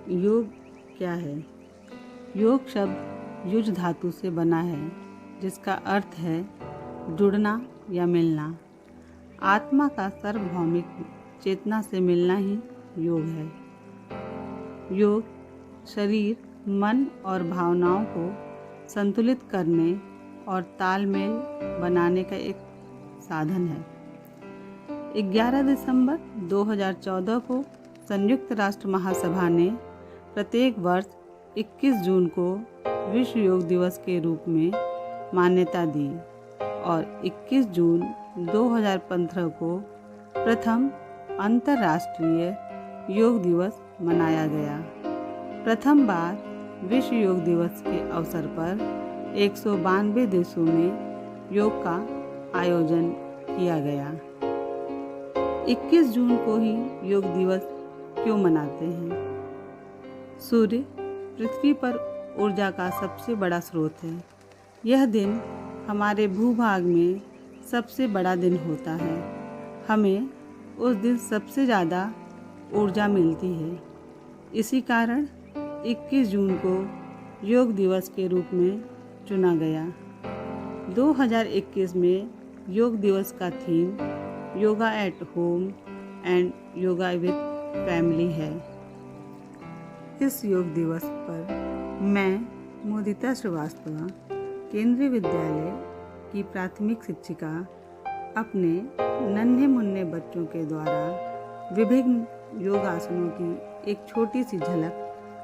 योग क्या है? योग शब्द युज धातु से बना है, जिसका अर्थ है जुड़ना या मिलना। आत्मा का सार्वभौमिक चेतना से मिलना ही योग है। योग शरीर, मन और भावनाओं को संतुलित करने और तालमेल बनाने का एक साधन है। 11 दिसंबर 2014 को संयुक्त राष्ट्र महासभा ने प्रत्येक वर्ष 21 जून को विश्व योग दिवस के रूप में मान्यता दी और 21 जून 2015 को प्रथम अंतर्राष्ट्रीय योग दिवस मनाया गया। प्रथम बार विश्व योग दिवस के अवसर पर 192 देशों में योग का आयोजन किया गया। 21 जून को ही योग दिवस क्यों मनाते हैं? सूर्य पृथ्वी पर ऊर्जा का सबसे बड़ा स्रोत है। यह दिन हमारे भूभाग में सबसे बड़ा दिन होता है। हमें उस दिन सबसे ज़्यादा ऊर्जा मिलती है। इसी कारण 21 जून को योग दिवस के रूप में चुना गया। 2021 में योग दिवस का theme yoga at home and yoga with family है। इस योग दिवस पर मैं मोदिता श्रीवास्तव, केंद्रीय विद्यालय की प्राथमिक शिक्षिका, अपने नन्हे मुन्ने बच्चों के द्वारा विभिन्न योग आसनों की एक छोटी सी झलक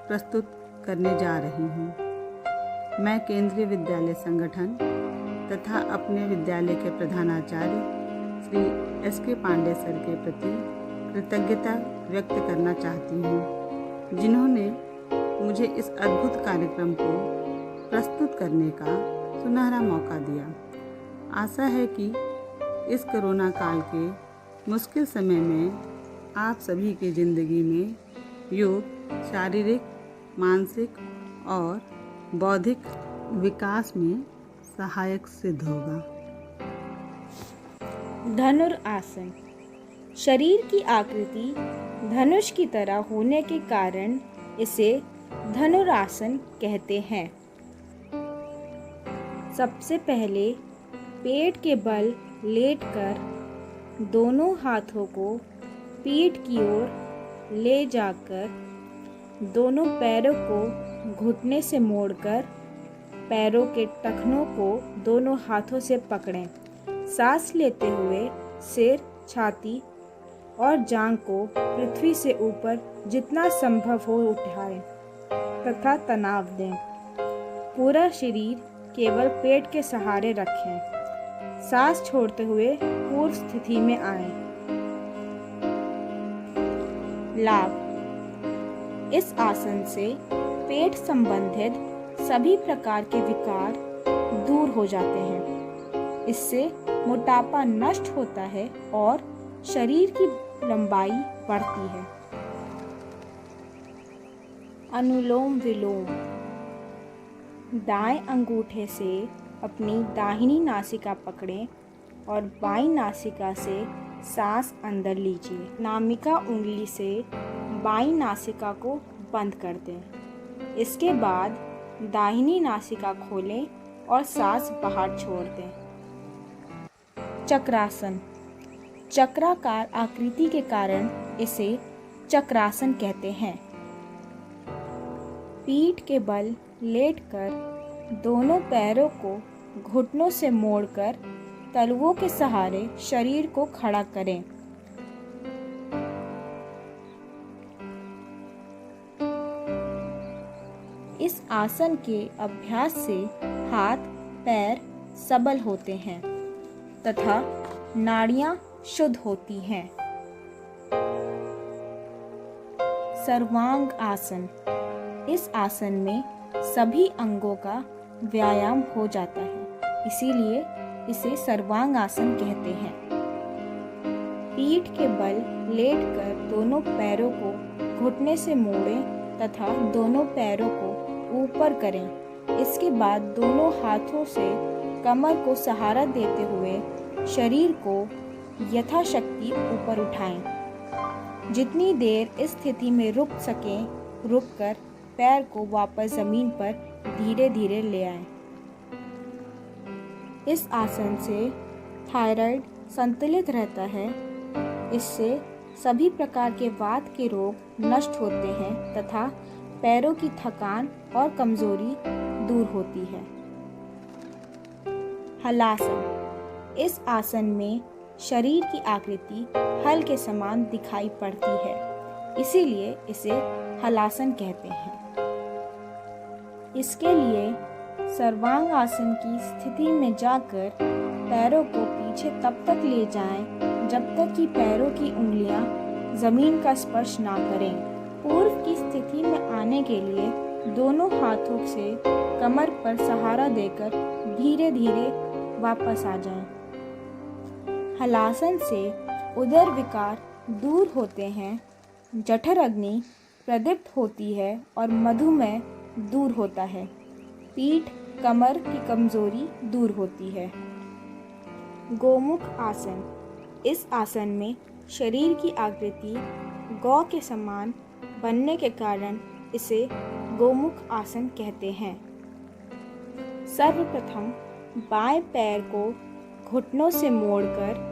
प्रस्तुत करने जा रही हूँ। मैं केंद्रीय विद्यालय संगठन तथा अपने विद्यालय के प्रधानाचार्य श्री S.K. पांडे सर के प्रति कृतज्ञता व्यक्त करना चाहती हूँ, जिन्होंने मुझे इस अद्भुत कार्यक्रम को प्रस्तुत करने का सुनहरा मौका दिया। आशा है कि इस कोरोना काल के मुश्किल समय में आप सभी की ज़िंदगी में योग शारीरिक, मानसिक और बौद्धिक विकास में सहायक सिद्ध होगा। धनुरासन। शरीर की आकृति धनुष की तरह होने के कारण इसे धनुरासन कहते हैं। सबसे पहले पेट के बल लेटकर दोनों हाथों को पीठ की ओर ले जाकर दोनों पैरों को घुटने से मोड़कर पैरों के टखनों को दोनों हाथों से पकड़ें। सांस लेते हुए सिर, छाती और जांघ को पृथ्वी से ऊपर जितना संभव हो उठाएं तथा तनाव दें। पूरा शरीर केवल पेट के सहारे रखें। सांस छोड़ते हुए पूर्व स्थिति में आएं। लाभ। इस आसन से पेट संबंधित सभी प्रकार के विकार दूर हो जाते हैं। इससे मोटापा नष्ट होता है और शरीर की लंबाई बढ़ती है। अनुलोम विलोम। दाएं अंगूठे से अपनी दाहिनी नासिका पकड़ें और बाईं नासिका से सांस अंदर लीजिए। नामिका उंगली से बाईं नासिका को बंद कर दें। इसके बाद दाहिनी नासिका खोलें और सांस बाहर छोड़ दें। चक्रासन। चक्राकार आकृति के कारण इसे चक्रासन कहते हैं। पीठ के बल लेटकर दोनों पैरों को घुटनों से मोड़कर तलवों के सहारे शरीर को खड़ा करें। इस आसन के अभ्यास से हाथ, पैर सबल होते हैं तथा नाड़ियां शुद्ध होती हैं। सर्वांग आसन। इस आसन में सभी अंगों का व्यायाम हो जाता है, इसीलिए इसे सर्वांग आसन कहते हैं। पीठ के बल लेटकर दोनों पैरों को घुटने से मोड़ें तथा दोनों पैरों को ऊपर करें। इसके बाद दोनों हाथों से कमर को सहारा देते हुए शरीर को यथाशक्ति ऊपर उठाएं। जितनी देर इस स्थिति में रुक सकें रुककर पैर को वापस ज़मीन पर धीरे धीरे ले आएं। इस आसन से थायराइड संतुलित रहता है। इससे सभी प्रकार के वात के रोग नष्ट होते हैं तथा पैरों की थकान और कमजोरी दूर होती है। हलासन। इस आसन में शरीर की आकृति हल के समान दिखाई पड़ती है, इसीलिए इसे हलासन कहते हैं। इसके लिए सर्वांग आसन की स्थिति में जाकर पैरों को पीछे तब तक ले जाएं जब तक कि पैरों की उंगलियां जमीन का स्पर्श ना करें। पूर्व की स्थिति में आने के लिए दोनों हाथों से कमर पर सहारा देकर धीरे धीरे वापस आ जाएं। हलासन से उदर विकार दूर होते हैं, जठर अग्नि प्रदीप्त होती है और मधुमेह दूर होता है। पीठ कमर की कमजोरी दूर होती है। गोमुख आसन। इस आसन में शरीर की आकृति गौ के समान बनने के कारण इसे गोमुख आसन कहते हैं। सर्वप्रथम बाएं पैर को घुटनों से मोड़कर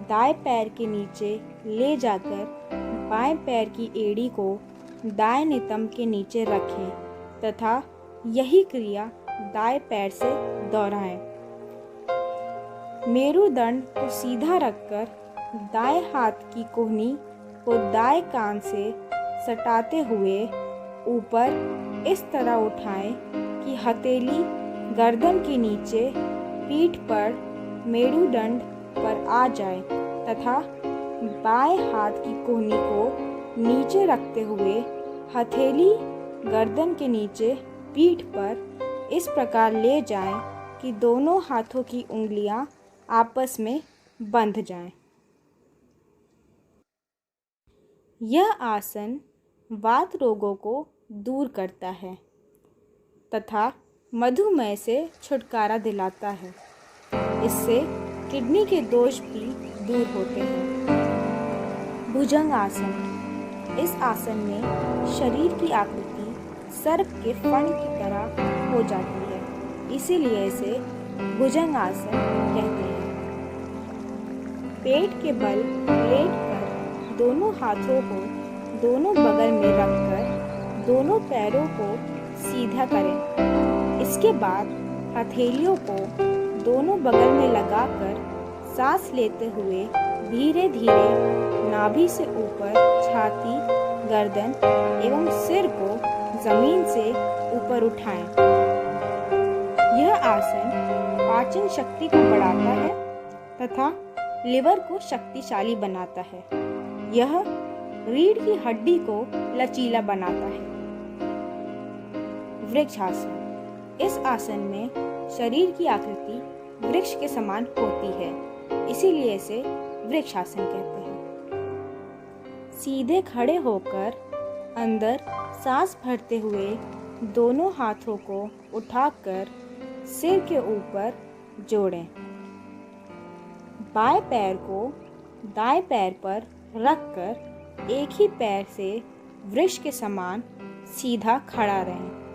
दाएं पैर के नीचे ले जाकर बाएं पैर की एड़ी को दाएं नितंब के नीचे रखें तथा यही क्रिया दाएं पैर से दोहराएं। मेरुदंड को सीधा रखकर दाएं हाथ की कोहनी को दाएं कान से सटाते हुए ऊपर इस तरह उठाएं कि हथेली गर्दन के नीचे पीठ पर मेरुदंड पर आ जाए तथा बाएं हाथ की कोहनी को नीचे रखते हुए हथेली गर्दन के नीचे पीठ पर इस प्रकार ले जाएं कि दोनों हाथों की उंगलियां आपस में बंध जाएं। यह आसन वात रोगों को दूर करता है तथा मधुमेह से छुटकारा दिलाता है। इससे किडनी के दोष भी दूर होते हैं। भुजंग आसन। इस आसन में शरीर की आकृति सर्प के फण की तरह हो जाती है, इसीलिए इसे भुजंग आसन कहते हैं। पेट के बल लेटकर दोनों हाथों को दोनों बगल में रखकर दोनों पैरों को सीधा करें। इसके बाद हथेलियों को दोनों बगल में लगाकर सांस लेते हुए धीरे धीरे नाभि से ऊपर छाती, गर्दन एवं सिर को जमीन से ऊपर उठाएं। यह आसन पाचन शक्ति को बढ़ाता है तथा लिवर को शक्तिशाली बनाता है। यह रीढ़ की हड्डी को लचीला बनाता है। वृक्षासन। इस आसन में शरीर की आकृति वृक्ष के समान होती है, इसीलिए इसे वृक्षासन कहते हैं। सीधे खड़े होकर अंदर सांस भरते हुए दोनों हाथों को उठाकर सिर के ऊपर जोड़ें। बाएं पैर को दाएं पैर पर रखकर एक ही पैर से वृक्ष के समान सीधा खड़ा रहें।